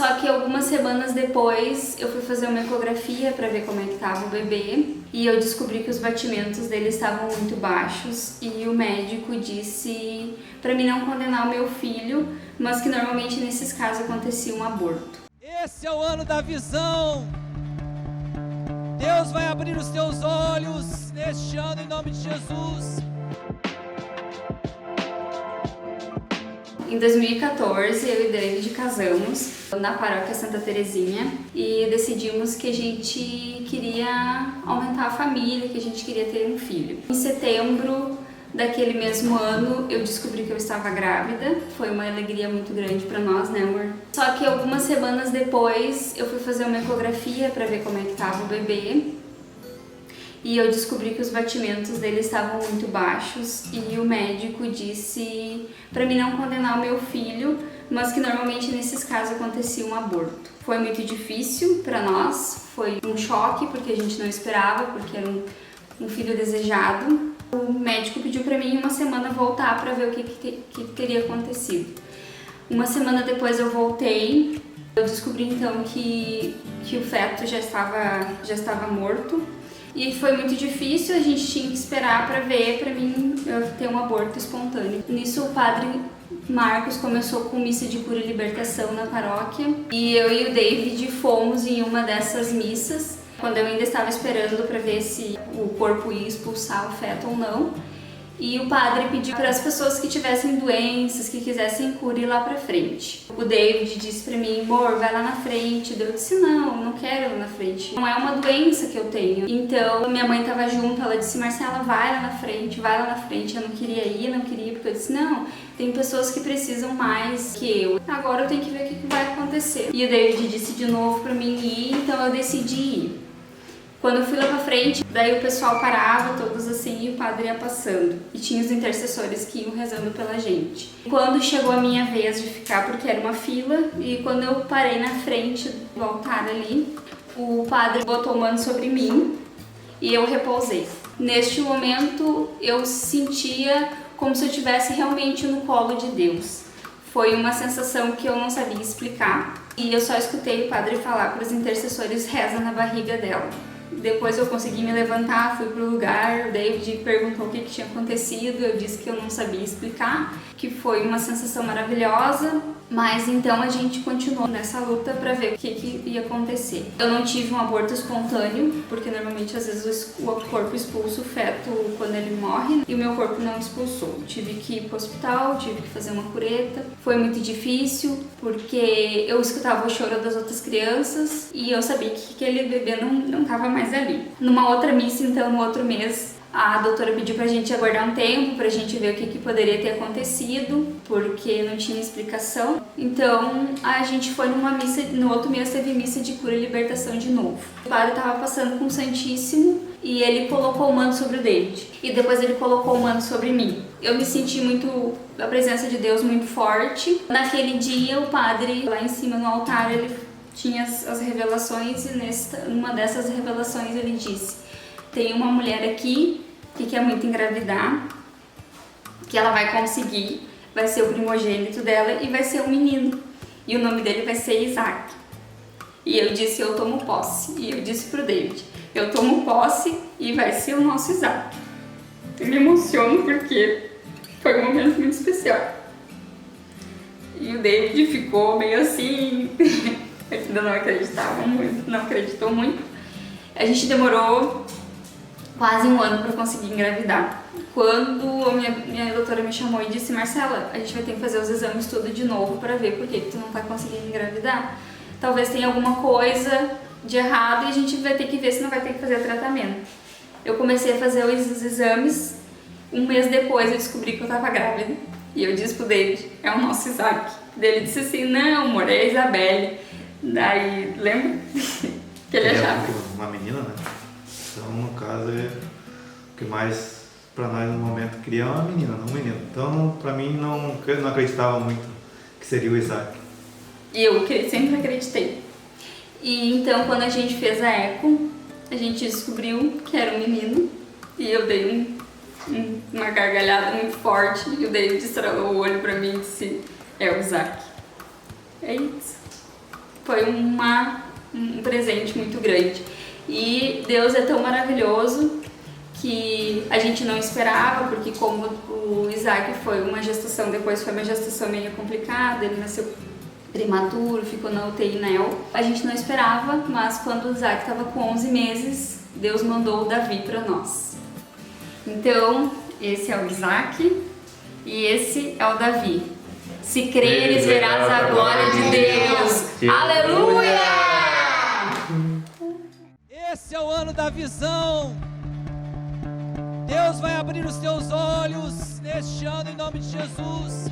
Só que algumas semanas depois eu fui fazer uma ecografia para ver como é que tava o bebê e eu descobri que os batimentos dele estavam muito baixos e o médico disse para mim não condenar o meu filho, mas que normalmente nesses casos acontecia um aborto. Esse é o ano da visão. Deus vai abrir os teus olhos neste ano em nome de Jesus. Em 2014, eu e David casamos na paróquia Santa Terezinha e decidimos que a gente queria aumentar a família, que a gente queria ter um filho. Em setembro daquele mesmo ano, eu descobri que eu estava grávida. Foi uma alegria muito grande para nós, né, amor? Só que algumas semanas depois, eu fui fazer uma ecografia para ver como é que estava o bebê. E eu descobri que os batimentos dele estavam muito baixos e o médico disse para mim não condenar o meu filho, mas que normalmente nesses casos acontecia um aborto. Foi muito difícil para nós, foi um choque porque a gente não esperava, porque era um filho desejado. O médico pediu para mim uma semana voltar para ver o que teria acontecido. Uma semana depois eu voltei, eu descobri então que o feto já estava morto. E foi muito difícil, a gente tinha que esperar para ver, para mim ter um aborto espontâneo. Nisso o padre Marcos começou com missa de cura e libertação na paróquia e eu e o David fomos em uma dessas missas, quando eu ainda estava esperando para ver se o corpo ia expulsar o feto ou não. E o padre pediu para as pessoas que tivessem doenças, que quisessem cura ir lá pra frente. O David disse pra mim, amor, vai lá na frente. Eu disse, não quero ir lá na frente. Não é uma doença que eu tenho. Então, minha mãe tava junto, ela disse, Marcela, vai lá na frente, vai lá na frente. Eu não queria ir, porque eu disse, não, tem pessoas que precisam mais que eu. Agora eu tenho que ver o que vai acontecer. E o David disse de novo pra mim ir, então eu decidi ir. Quando eu fui lá pra frente, daí o pessoal parava, todos assim, e o padre ia passando. E tinha os intercessores que iam rezando pela gente. Quando chegou a minha vez de ficar, porque era uma fila, e quando eu parei na frente do altar ali, o padre botou a mão sobre mim e eu repousei. Neste momento, eu sentia como se eu estivesse realmente no colo de Deus. Foi uma sensação que eu não sabia explicar. E eu só escutei o padre falar para os intercessores, reza na barriga dela. Depois eu consegui me levantar, fui pro lugar, o David perguntou o que tinha acontecido, eu disse que eu não sabia explicar, que foi uma sensação maravilhosa, mas então a gente continuou nessa luta para ver o que ia acontecer. Eu não tive um aborto espontâneo, porque normalmente às vezes o corpo expulsa o feto quando ele morre, e o meu corpo não expulsou. Tive que ir pro hospital, tive que fazer uma cureta. Foi muito difícil, porque eu escutava o choro das outras crianças e eu sabia que aquele bebê não estava mais ali. Numa outra missa, então, no outro mês, a doutora pediu pra gente aguardar um tempo, pra gente ver o que poderia ter acontecido, porque não tinha explicação. Então, a gente foi numa missa, no outro mês teve missa de cura e libertação de novo. O padre tava passando com o Santíssimo e ele colocou o manto sobre o David. E depois ele colocou o manto sobre mim. Eu me senti a presença de Deus muito forte. Naquele dia, o padre, lá em cima no altar, ele tinha as revelações e numa dessas revelações ele disse: tem uma mulher aqui que quer muito engravidar, que ela vai conseguir, vai ser o primogênito dela e vai ser um menino. E o nome dele vai ser Isaac. E eu disse, eu tomo posse. E eu disse pro David, eu tomo posse e vai ser o nosso Isaac. Eu me emociono porque foi um momento muito especial. E o David ficou meio assim, ainda não acreditava muito, não acreditou muito. A gente demorou quase um ano para conseguir engravidar. Quando a minha doutora me chamou e disse, Marcela, a gente vai ter que fazer os exames tudo de novo para ver por que tu não tá conseguindo engravidar. Talvez tenha alguma coisa de errado e a gente vai ter que ver se não vai ter que fazer tratamento. Eu comecei a fazer os exames, um mês depois eu descobri que eu tava grávida. E eu disse pro David, é o nosso Isaac. Daí ele disse assim, não amor, é a Isabelle. Daí, lembra? Que ele achava. Uma menina, né? Então, no caso, o que mais para nós no momento queria é uma menina, não um menino. Então, para mim, não acreditava muito que seria o Isaac. E eu sempre acreditei. E então, quando a gente fez a eco, a gente descobriu que era um menino. E eu dei uma gargalhada muito forte. E o David estralou o olho para mim e disse, é o Isaac. É isso. foi um presente muito grande. E Deus é tão maravilhoso que a gente não esperava, porque como o Isaac foi uma gestação, depois foi uma gestação meio complicada, ele nasceu prematuro, ficou na UTI NEL. A gente não esperava, mas quando o Isaac estava com 11 meses, Deus mandou o Davi para nós. Então, esse é o Isaac e esse é o Davi. Se creres, verás a glória de Deus. Aleluia! Esse é o ano da visão. Deus vai abrir os teus olhos neste ano em nome de Jesus.